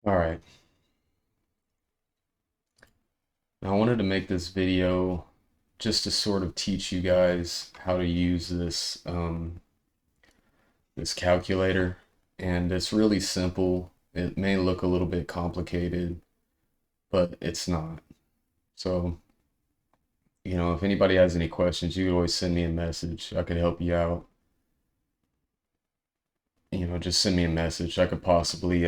All right. Now I wanted to make this video just to sort of teach you guys how to use this calculator. And it's really simple. It may look a little bit complicated, but it's not. So, if anybody has any questions, you can always send me a message. I could help you out. Just send me a message. I could possibly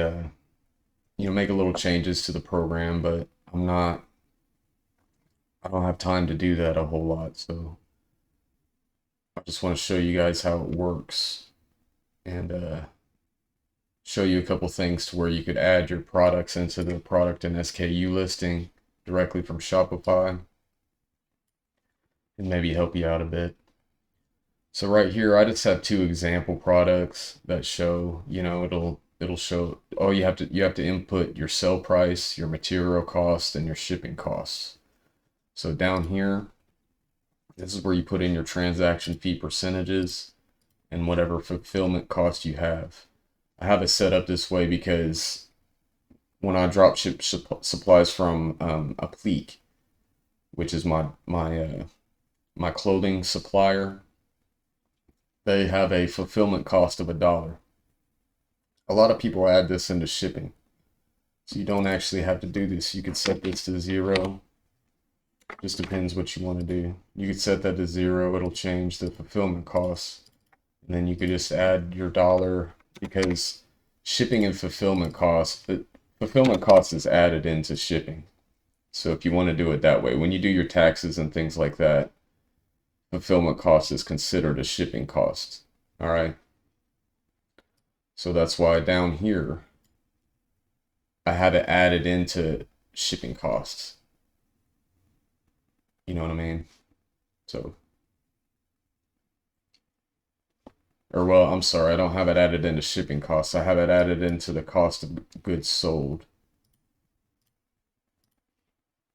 make a little changes to the program, but I don't have time to do that a whole lot. So I just want to show you guys how it works and show you a couple things to where you could add your products into the product and SKU listing directly from Shopify and maybe help you out a bit. So right here, I just have two example products that show, it'll show, oh, you have to input your sell price, your material cost, and your shipping costs. So down here, this is where you put in your transaction fee percentages and whatever fulfillment cost you have. I have it set up this way because when I drop ship supplies from Applique, which is my clothing supplier, they have a fulfillment cost of $1. A lot of people add this into shipping, so you don't actually have to do this. You could set this to 0. Just depends what you want to do. You could set that to 0. It'll change the fulfillment costs. And then you could just add your dollar because shipping and fulfillment costs, the fulfillment cost is added into shipping. So if you want to do it that way, when you do your taxes and things like that, fulfillment cost is considered a shipping cost. All right. So that's why down here, I have it added into shipping costs. You know what I mean? So, or well, I'm sorry, I don't have it added into shipping costs. I have it added into the cost of goods sold.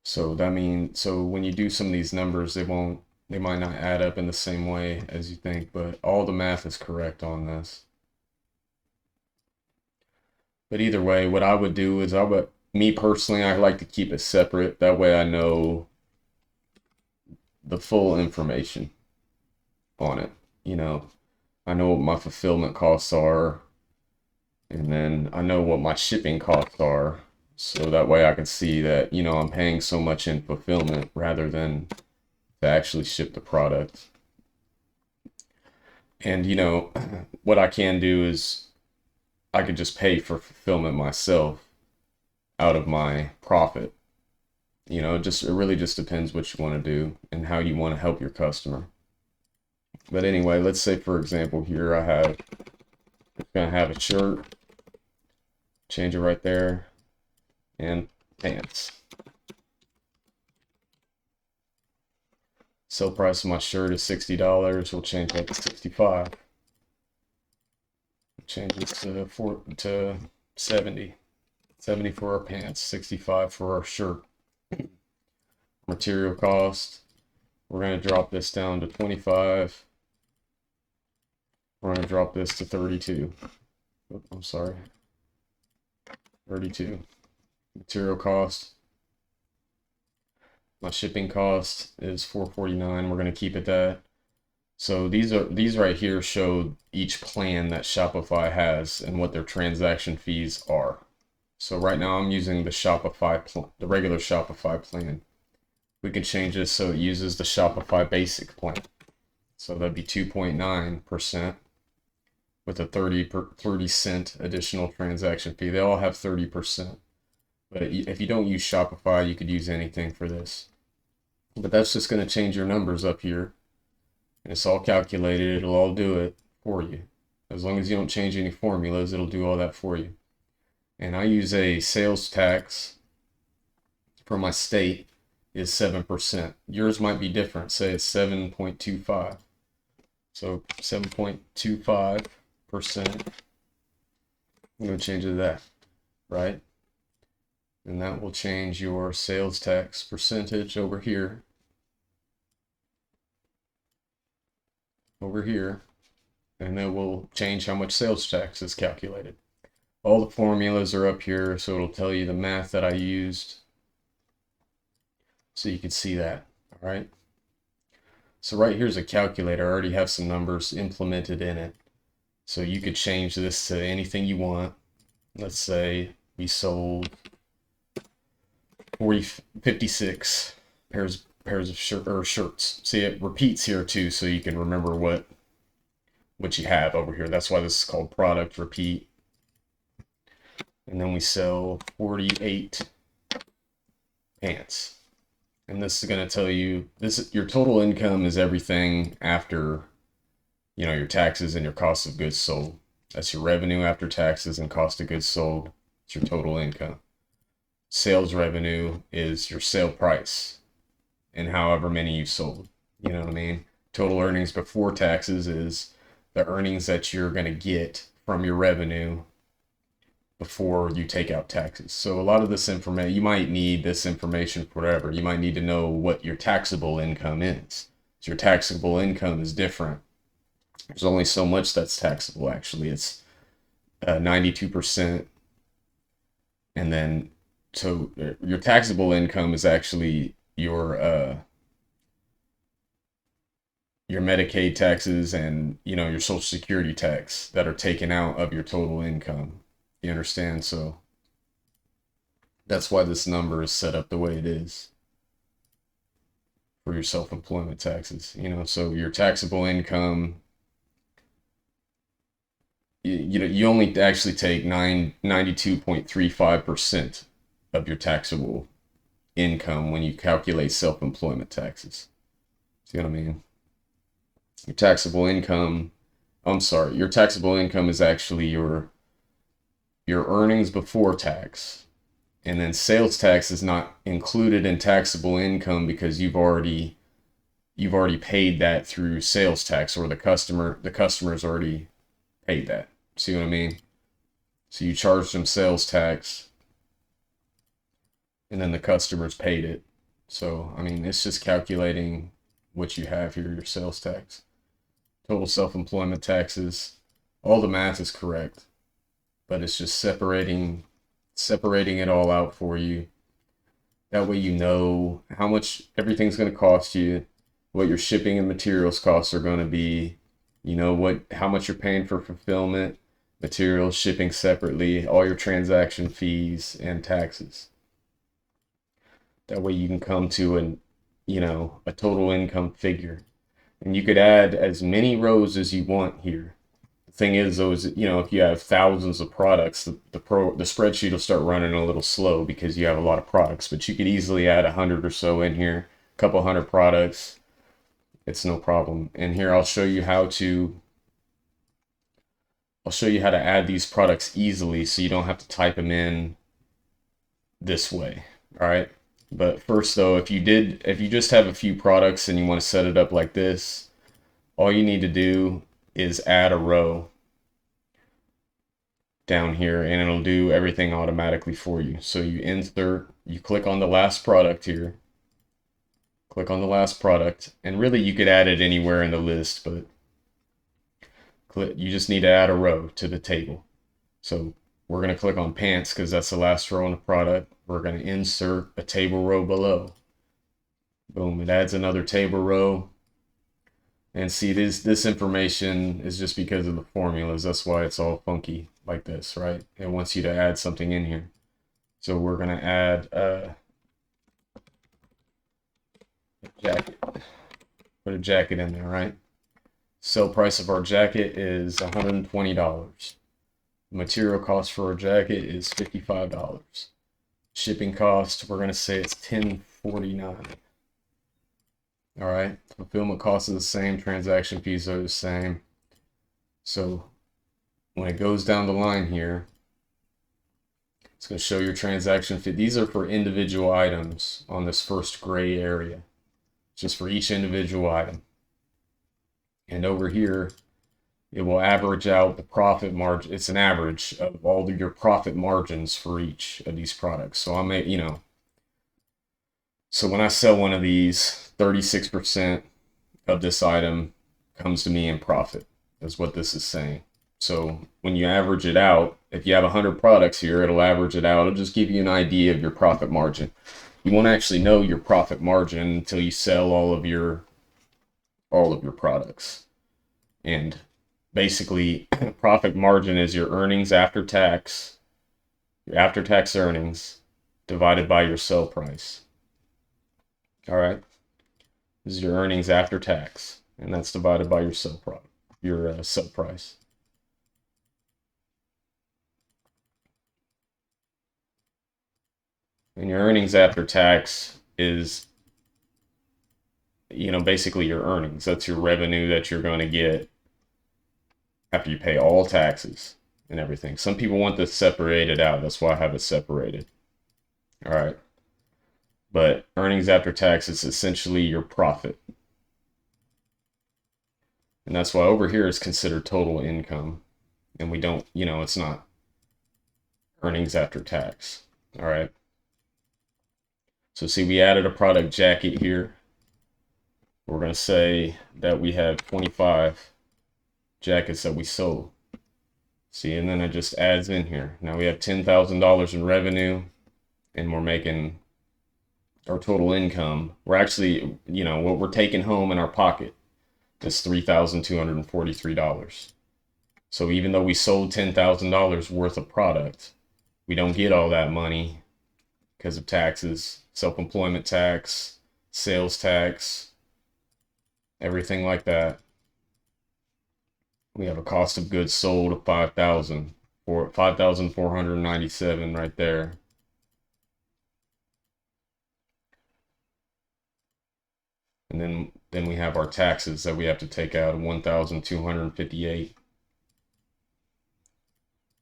So that means, so when you do some of these numbers, they might not add up in the same way as you think, but all the math is correct on this. But either way, what I would do is me personally, I like to keep it separate. That way I know the full information on it. I know what my fulfillment costs are, and then I know what my shipping costs are. So that way I can see that, I'm paying so much in fulfillment rather than to actually ship the product. And, what I can do is I could just pay for fulfillment myself out of my profit. It really just depends what you want to do and how you want to help your customer. But anyway, let's say for example here I'm gonna have a shirt, change it right there, and pants. Sell price of my shirt is $60. We'll change that to 65. Change this to 70. 70 for our pants, 65 for our shirt. Material cost, we're going to drop this down to 25. We're going to drop this to 32. I'm sorry. 32. Material cost. My shipping cost is $4.49. We're going to keep it that. So these right here show each plan that Shopify has and what their transaction fees are. So right now I'm using the regular Shopify plan. We can change this so it uses the Shopify basic plan. So that'd be 2.9% with a 30-cent additional transaction fee. They all have 30%. But if you don't use Shopify, you could use anything for this. But that's just going to change your numbers up here. And it's all calculated. It'll all do it for you. As long as you don't change any formulas, it'll do all that for you. And I use a sales tax for my state is 7%. Yours might be different. Say it's 7.25. So 7.25%. I'm going to change it to that, right? And that will change your sales tax percentage over here. And then we'll change how much sales tax is calculated. All the formulas are up here, so it'll tell you the math that I used. So you can see that, all right? So right here's a calculator. I already have some numbers implemented in it. So you could change this to anything you want. Let's say we sold 56 pairs of shirts. See, it repeats here too, so you can remember what you have over here. That's why this is called product repeat. And then we sell 48 pants. And this is going to tell you your total income is everything after, your taxes and your cost of goods sold. That's your revenue after taxes and cost of goods sold. It's your total income. Sales revenue is your sale price and however many you sold. You know what I mean? Total earnings before taxes is the earnings that you're going to get from your revenue before you take out taxes. So a lot of this information, you might need this information for whatever. You might need to know what your taxable income is. So your taxable income is different. There's only so much that's taxable, actually. It's 92%. And then, so your taxable income is actually your Medicaid taxes and, your Social Security tax that are taken out of your total income. You understand? So that's why this number is set up the way it is for your self-employment taxes. So your taxable income, you only actually take 92.35% of your taxable income when you calculate self-employment taxes. See what I mean? Your taxable income is actually your earnings before tax. And then sales tax is not included in taxable income because you've already paid that through sales tax, or the customer's already paid that. See what I mean? So you charge them sales tax and then the customer's paid it. So, I mean, it's just calculating what you have here, your sales tax. Total self-employment taxes, all the math is correct, but it's just separating it all out for you. That way you know how much everything's going to cost you, what your shipping and materials costs are going to be, how much you're paying for fulfillment, materials, shipping separately, all your transaction fees and taxes. That way you can come to a total income figure. And you could add as many rows as you want here. The thing is, though, is, if you have thousands of products, the spreadsheet will start running a little slow because you have a lot of products. But you could easily add 100 or so in here, a couple hundred products. It's no problem. And here I'll show you how to add these products easily, so you don't have to type them in this way. All right. But first, though, if you just have a few products and you want to set it up like this, all you need to do is add a row down here and it'll do everything automatically for you. So you click on the last product here, click on the last product, and really you could add it anywhere in the list, but you just need to add a row to the table. So we're going to click on pants because that's the last row in the product. We're going to insert a table row below. Boom, it adds another table row. And see, this information is just because of the formulas. That's why it's all funky like this, right? It wants you to add something in here. So we're going to add a jacket. Put a jacket in there, right? Sale price of our jacket is $120. Material cost for our jacket is $55. Shipping cost, we're going to say it's $10.49. All right, fulfillment cost is the same, transaction fees are the same. So when it goes down the line here, it's going to show your transaction fee. These are for individual items on this first gray area, just for each individual item. And over here, it will average out the profit margin. It's an average of all of your profit margins for each of these products. So so when I sell one of these, 36% of this item comes to me in profit, is what this is saying. So when you average it out, if you have 100 products here, it'll average it out. It'll just give you an idea of your profit margin. You won't actually know your profit margin until you sell all of your products. And basically, profit margin is your earnings after tax, your after tax earnings divided by your sell price. All right. This is your earnings after tax, and that's divided by your sell price. Your sell price. And your earnings after tax is, basically your earnings. That's your revenue that you're going to get after you pay all taxes and everything. Some people want this separated out. That's why I have it separated. All right. But earnings after tax is essentially your profit. And that's why over here is considered total income. And we don't, it's not earnings after tax. All right. So see, we added a product jacket here. We're going to say that we have 25 jackets that we sold. See, and then it just adds in here. Now we have $10,000 in revenue, and we're making our total income. We're actually, what we're taking home in our pocket is $3,243. So even though we sold $10,000 worth of product, we don't get all that money because of taxes, self-employment tax, sales tax, everything like that. We have a cost of goods sold of $5,497 right there. And then we have our taxes that we have to take out of $1,258.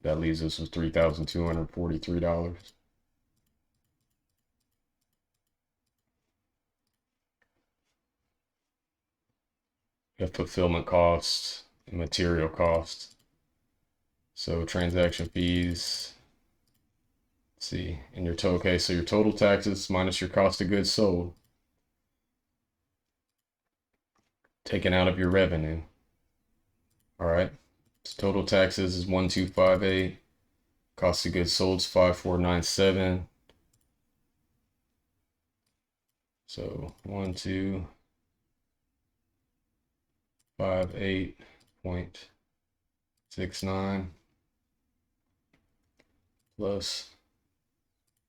That leaves us with $3,243. We have fulfillment costs and material costs. So transaction fees. Let's see, and your total, okay, so your total taxes minus your cost of goods sold, taken out of your revenue. All right, so total taxes is 1,258. Cost of goods sold is 5,497. So 1,258.69 plus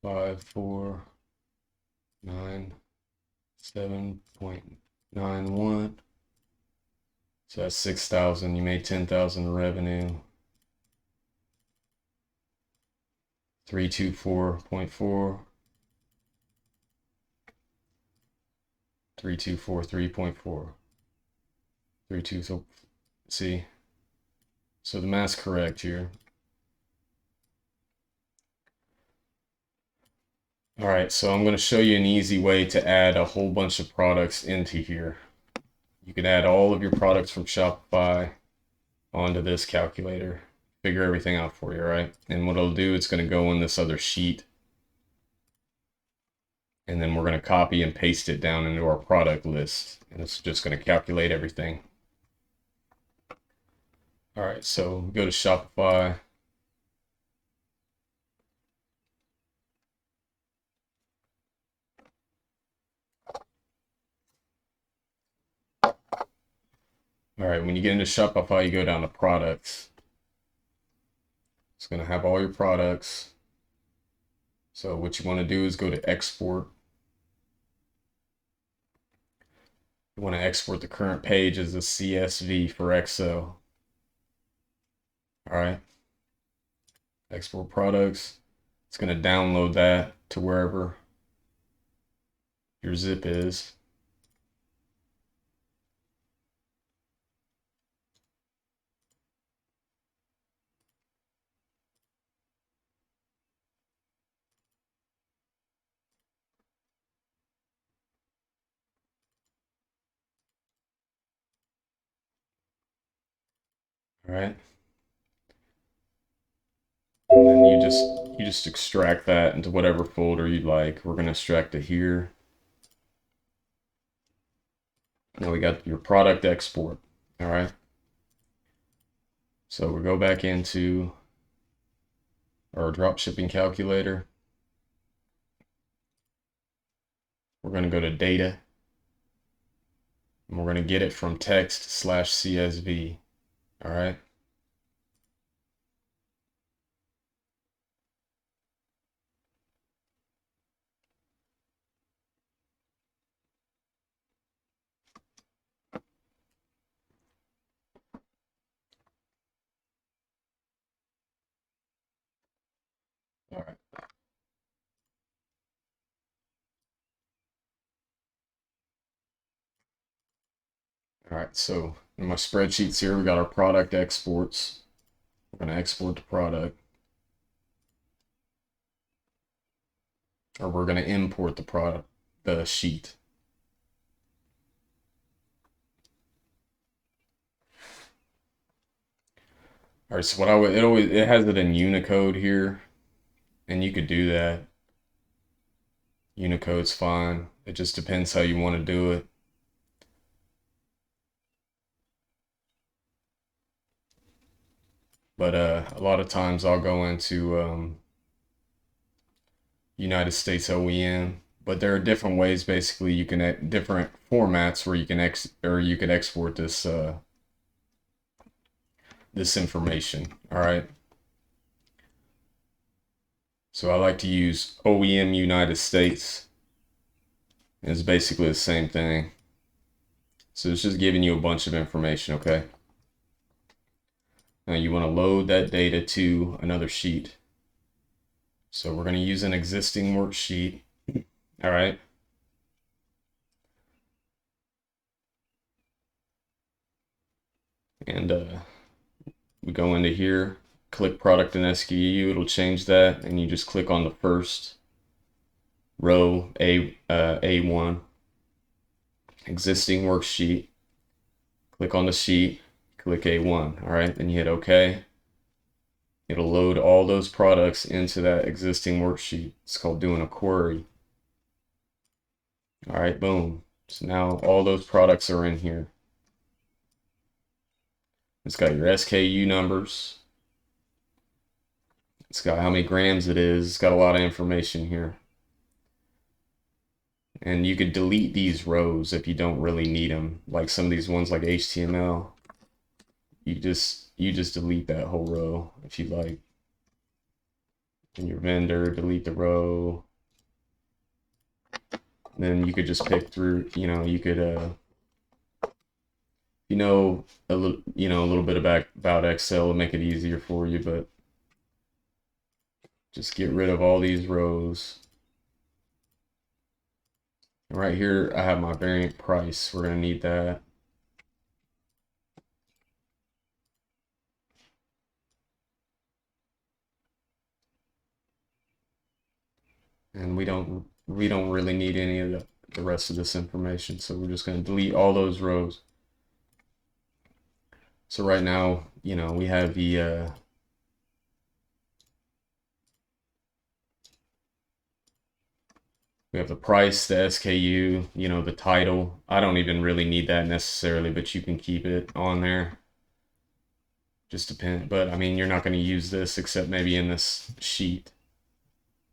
5,497.91. So that's 6,000. You made 10,000 in revenue. 324.4. 3243.4. 32. So see. So the math's correct here. All right, so I'm going to show you an easy way to add a whole bunch of products into here. You can add all of your products from Shopify onto this calculator. Figure everything out for you, all right? And what it'll do, it's going to go in this other sheet. And then we're going to copy and paste it down into our product list. And it's just going to calculate everything. All right, so go to Shopify. All right, when you get into Shopify, you go down to products. It's going to have all your products. So what you want to do is go to export. You want to export the current page as a CSV for Excel. All right. Export products. It's going to download that to wherever your zip is. All right. And then you just extract that into whatever folder you'd like. We're going to extract it here. Now we got your product export. All right. So we go back into our dropshipping calculator. We're going to go to data, and we're going to get it from text/CSV. All right. All right. All right. So in my spreadsheets here, we got our product exports. We're going to export the product, or we're going to import the product, the sheet. All right. So what I would, it has it in Unicode here, and you could do that. Unicode's fine. It just depends how you want to do it. But a lot of times I'll go into United States OEM. But there are different ways, basically, you can different formats where you can you can export this information. All right. So I like to use OEM United States. It's basically the same thing. So it's just giving you a bunch of information, okay? Now you want to load that data to another sheet. So we're going to use an existing worksheet. All right. And we go into here, click product and SKU, it'll change that, and you just click on the first row, A1, existing worksheet, click on the sheet, click A1, all right, then you hit OK. It'll load all those products into that existing worksheet. It's called doing a query. All right, boom. So now all those products are in here. It's got your SKU numbers. It's got how many grams it is. It's got a lot of information here. And you could delete these rows if you don't really need them. Like some of these ones like HTML, you just delete that whole row if you like. And your vendor, delete the row. Then you could just pick through, you could a little bit about Excel will make it easier for you, but just get rid of all these rows. And right here I have my variant price. We're going to need that. And we don't really need any of the rest of this information, so we're just going to delete all those rows. So right now, we have the price, the SKU, the title. I don't even really need that necessarily, but you can keep it on there. Just depend, but I mean, you're not going to use this except maybe in this sheet.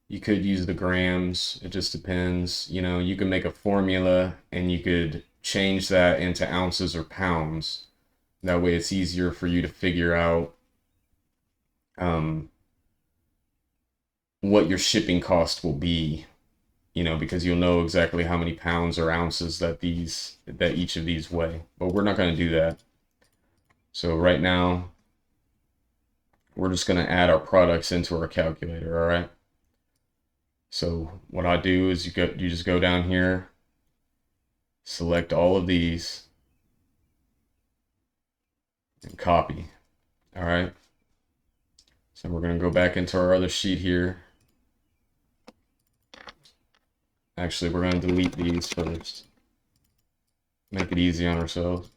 You could use the grams. It just depends. You can make a formula and you could change that into ounces or pounds. That way it's easier for you to figure out what your shipping cost will be, because you'll know exactly how many pounds or ounces that each of these weigh. But we're not going to do that. So right now, we're just going to add our products into our calculator, all right? So what I do is you just go down here, select all of these, and copy. All right. So we're going to go back into our other sheet here. Actually, we're going to delete these first. Make it easy on ourselves.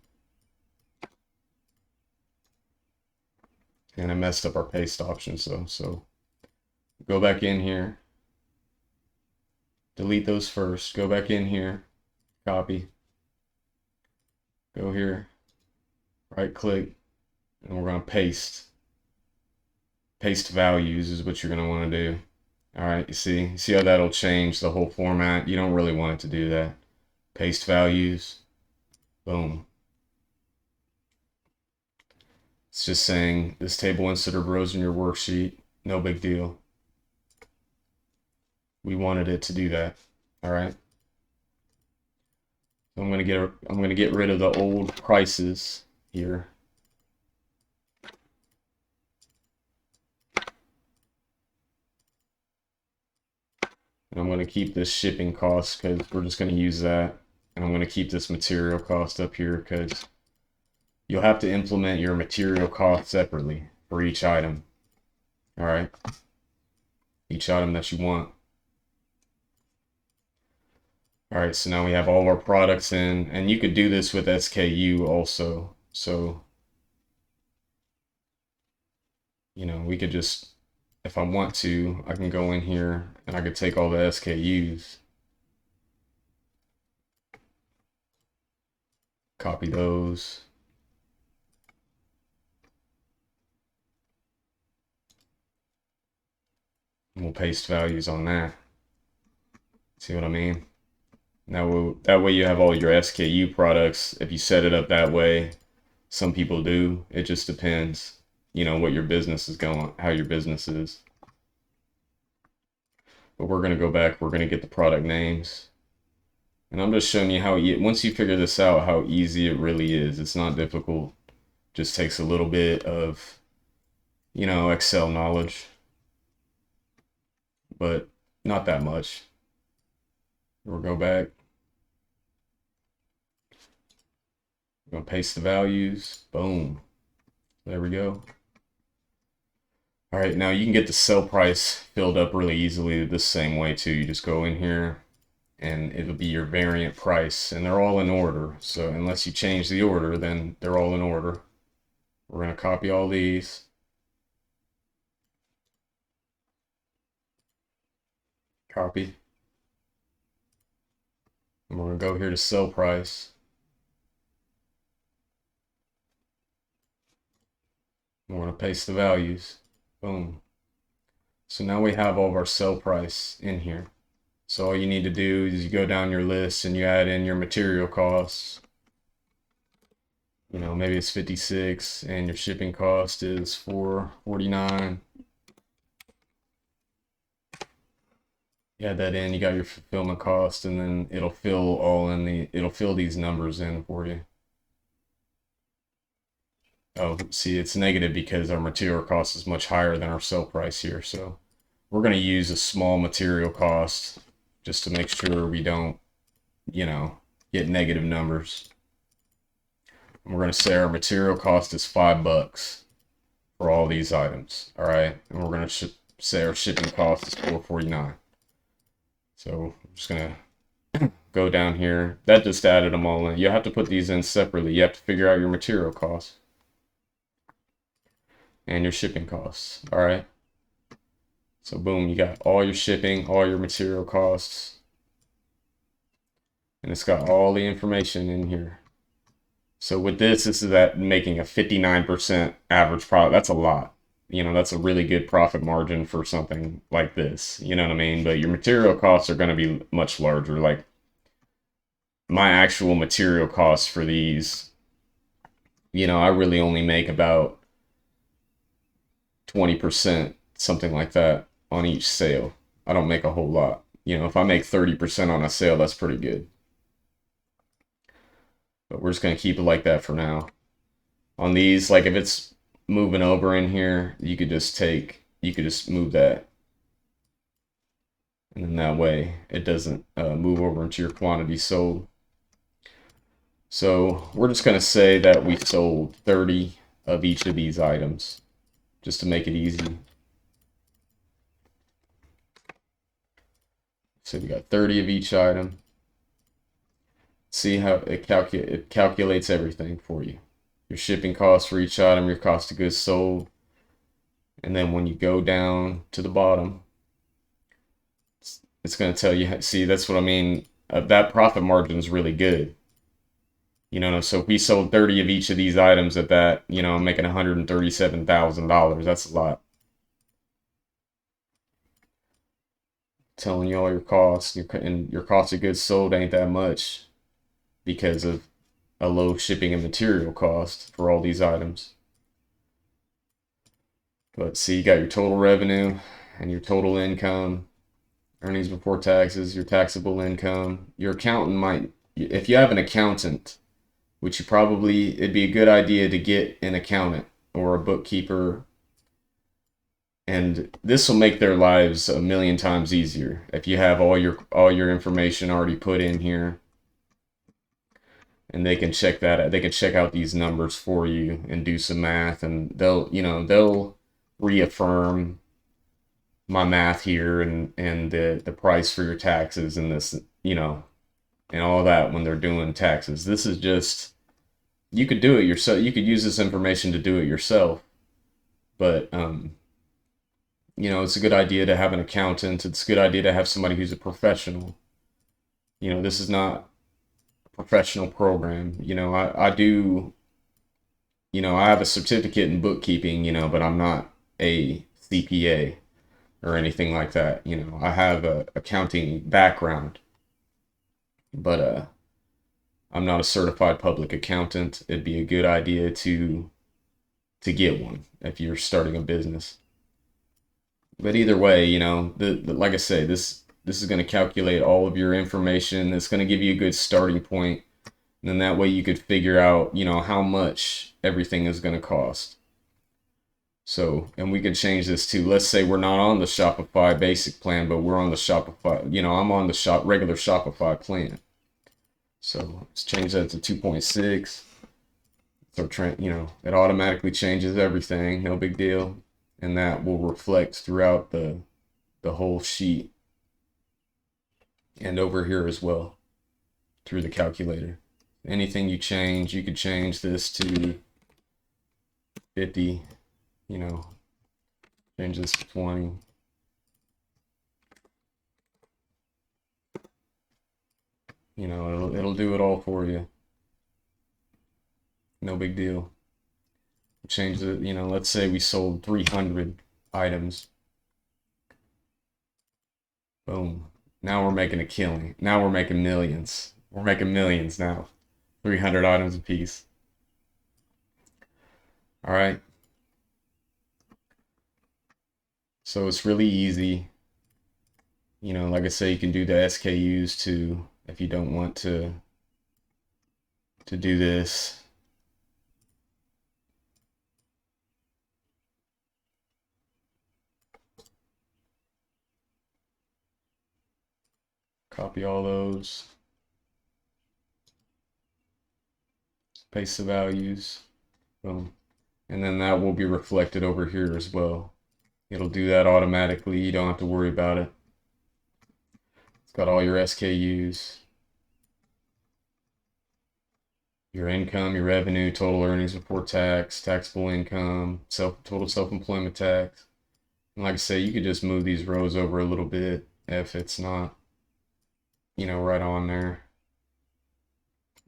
And I messed up our paste option, so go back in here. Delete those first. Go back in here. Copy. Go here. Right click. And we're going to paste values is what you're going to want to do. All right, you see how that'll change the whole format. You don't really want it to do that. Paste values, boom. It's just saying this table insert rows in your worksheet. No big deal. We wanted it to do that. All right. So I'm gonna get rid of the old prices here. And I'm gonna keep this shipping cost because we're just gonna use that. And I'm gonna keep this material cost up here because you'll have to implement your material cost separately for each item. All right. Each item that you want. All right, so now we have all of our products in, and you could do this with SKU also. So, you know, we could just, if I want to, I can go in here and I could take all the SKUs, copy those. And we'll paste values on that. See what I mean? Now that way you have all your SKU products. If you set it up that way, some people do. It just depends, you know, what your business is going, how your business is. But we're going to go back, we're going to get the product names. And I'm just showing you how, once you figure this out, how easy it really is. It's not difficult. Just takes a little bit of, you know, Excel knowledge. But not that much. We'll go back. We're going to paste the values. Boom. There we go. All right, now you can get the sell price filled up really easily the same way too. You just go in here and it'll be your variant price, and they're all in order. So unless you change the order, then they're all in order. We're going to copy all these. Copy. And we're going to go here to sell price. And we're going to paste the values. Boom. So now we have all of our sell price in here. So all you need to do is you go down your list and you add in your material costs. You know, maybe it's 56 and your shipping cost is $4.49. You add that in, you got your fulfillment cost, and then it'll fill these numbers in for you. Oh, see, it's negative because our material cost is much higher than our sell price here. So we're going to use a small material cost just to make sure we don't, you know, get negative numbers. And we're going to say our material cost is $5 for all these items. All right. And we're going to say our shipping cost is $4.49. So I'm just going to go down here. That just added them all in. You have to put these in separately. You have to figure out your material costs and your shipping costs. All right. So boom, you got all your shipping, all your material costs. And it's got all the information in here. So with this is that making a 59% average profit. That's a lot. You know, that's a really good profit margin for something like this. You know what I mean? But your material costs are going to be much larger. Like my actual material costs for these, you know, I really only make about 20%, something like that, on each sale. I don't make a whole lot. You know, if I make 30% on a sale, that's pretty good. But we're just going to keep it like that for now. On these, like if it's moving over in here, you could just move that. And then that way it doesn't move over into your quantity sold. So we're just going to say that we sold 30 of each of these items, just to make it easy. So we got 30 of each item. See how it calculates everything for you. Your shipping costs for each item, your cost of goods sold. And then when you go down to the bottom, it's going to tell you, see, that's what I mean. That profit margin is really good. So if we sold 30 of each of these items at that, I'm making $137,000. That's a lot. Telling you all your costs, and your cost of goods sold ain't that much because of a low shipping and material cost for all these items. But see, you got your total revenue and your total income, earnings before taxes, your taxable income. Your accountant might, if you have an accountant, which it'd be a good idea to get an accountant or a bookkeeper, and this will make their lives a million times easier if you have all your information already put in here, and they can check that. They can check out these numbers for you and do some math, and they'll reaffirm my math here, and the price for your taxes, and this, and all that when they're doing taxes. This is just, you could do it yourself. You could use this information to do it yourself, but it's a good idea to have an accountant. It's a good idea to have somebody who's a professional. This is not a professional program. I do, I have a certificate in bookkeeping, but I'm not a CPA or anything like that. I have a accounting background, but I'm not a certified public accountant. It'd be a good idea to get one if you're starting a business. But either way, like I say, this is going to calculate all of your information. It's going to give you a good starting point, and then that way you could figure out, how much everything is going to cost. So, and we could change this too. Let's say we're not on the Shopify basic plan, but we're on the Shopify, I'm on the regular Shopify plan. So let's change that to 2.6. So, it automatically changes everything. No big deal. And that will reflect throughout the whole sheet and over here as well through the calculator. Anything you change, you could change this to 50, change this to 20. It'll do it all for you. No big deal. Change it, let's say we sold 300 items. Boom. Now we're making a killing. Now we're making millions. We're making millions now. 300 items a piece. All right. So it's really easy. Like I say, you can do the SKUs too if you don't want to do this. Copy all those. Paste the values. Boom. And then that will be reflected over here as well. It'll do that automatically. You don't have to worry about it. It's got all your SKUs, your income, your revenue, total earnings before tax, taxable income, total self-employment tax. And like I say, you could just move these rows over a little bit if it's not, right on there.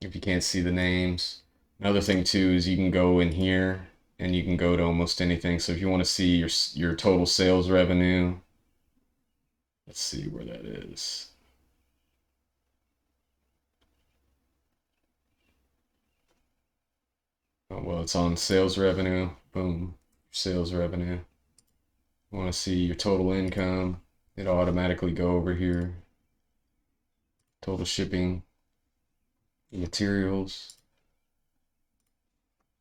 If you can't see the names. Another thing too is you can go in here and you can go to almost anything. So if you want to see your total sales revenue, let's see where that is. Oh, well, it's on sales revenue. Boom, sales revenue. You want to see your total income, it'll automatically go over here. Total shipping, materials.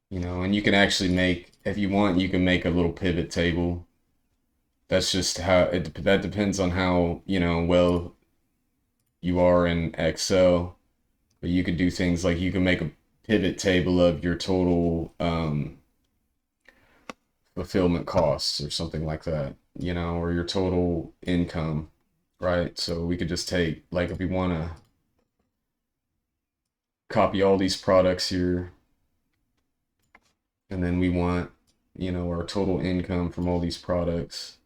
And you can actually make, if you want, you can make a little pivot table. That's just that depends on how, well you are in Excel. But you could do things like you can make a pivot table of your total fulfillment costs or something like that, or your total income, right? So we could just take, like, if we want to copy all these products here, and then we want, our total income from all these products.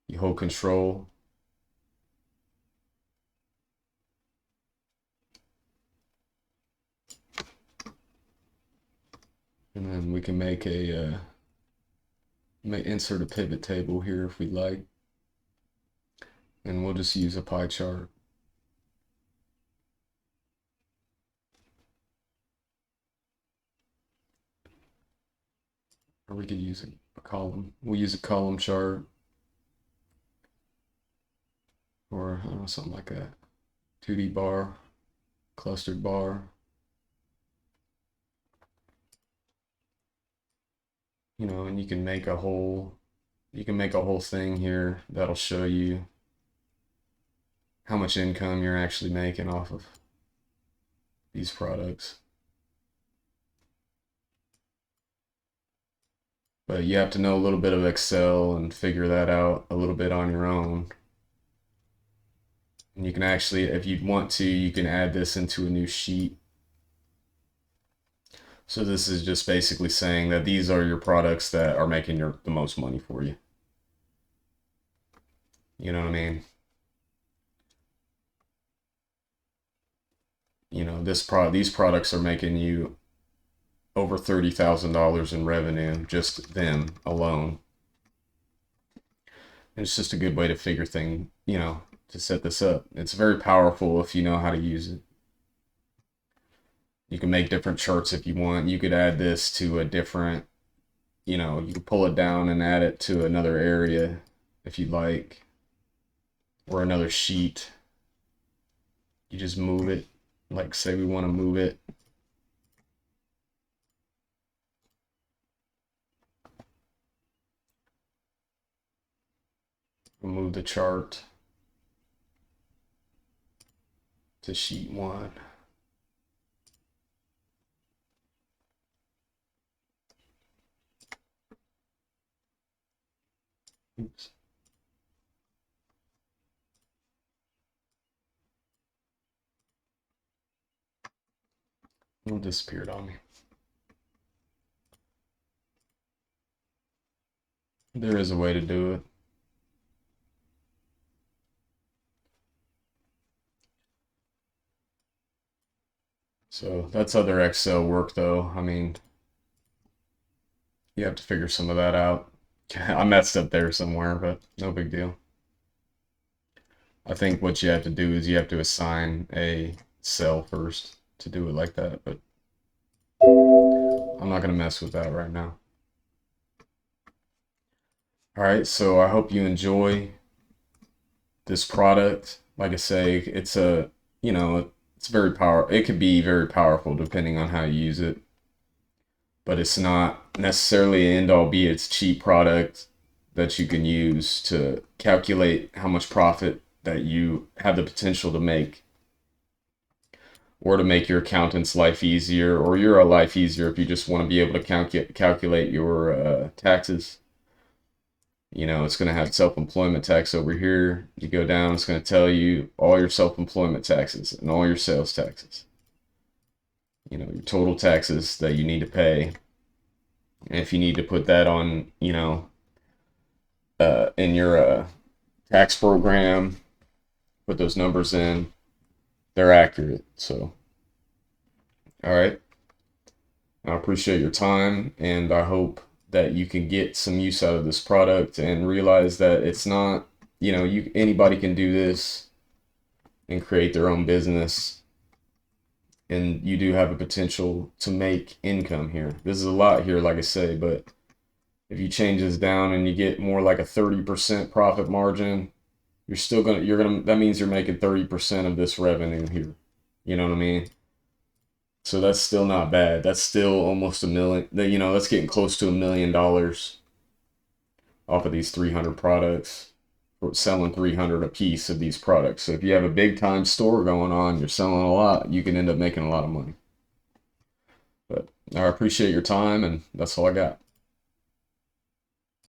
You hold control. And then we can make a insert a pivot table here if we like, and we'll just use a pie chart. Or we could use a column. We'll use a column chart, or I don't know, something like a 2D bar, clustered bar. You know, and you can make a whole thing here that'll show you how much income you're actually making off of these products. But you have to know a little bit of Excel and figure that out a little bit on your own. And you can actually, if you want to, you can add this into a new sheet. So this is just basically saying that these are your products that are making the most money for you. You know what I mean? You know, these products are making you over $30,000 in revenue, just them alone. And it's just a good way to to set this up. It's very powerful if you know how to use it. You can make different charts if you want. You could add this to a different, you can pull it down and add it to another area if you'd like, or another sheet. You just move it. Like, say we want to move it. We'll move the chart to sheet 1. Oops. It disappeared on me. There is a way to do it. So that's other Excel work though. I mean, you have to figure some of that out. I messed up there somewhere, but no big deal. I think what you have to do is you have to assign a cell first to do it like that, but I'm not going to mess with that right now. All right, so I hope you enjoy this product. Like I say, it's it's very powerful. It could be very powerful depending on how you use it, but it's not necessarily an end all be it's cheap product that you can use to calculate how much profit that you have the potential to make, or to make your accountant's life easier, or your life easier if you just want to be able to calculate your taxes. It's going to have self-employment tax over here. You go down, it's going to tell you all your self-employment taxes and all your sales taxes. Your total taxes that you need to pay. And if you need to put that on, in your tax program, put those numbers in, they're accurate. So, all right. I appreciate your time, and I hope that you can get some use out of this product and realize that it's not, anybody can do this and create their own business, and you do have a potential to make income here. This is a lot here, like I say, but if you change this down and you get more like a 30% profit margin, that means you're making 30% of this revenue here. You know what I mean? So that's still not bad. That's still almost $1 million. That's getting close to $1 million off of these 300 products. We're selling 300 a piece of these products. So if you have a big time store going on, you're selling a lot, you can end up making a lot of money. But I appreciate your time, and that's all I got.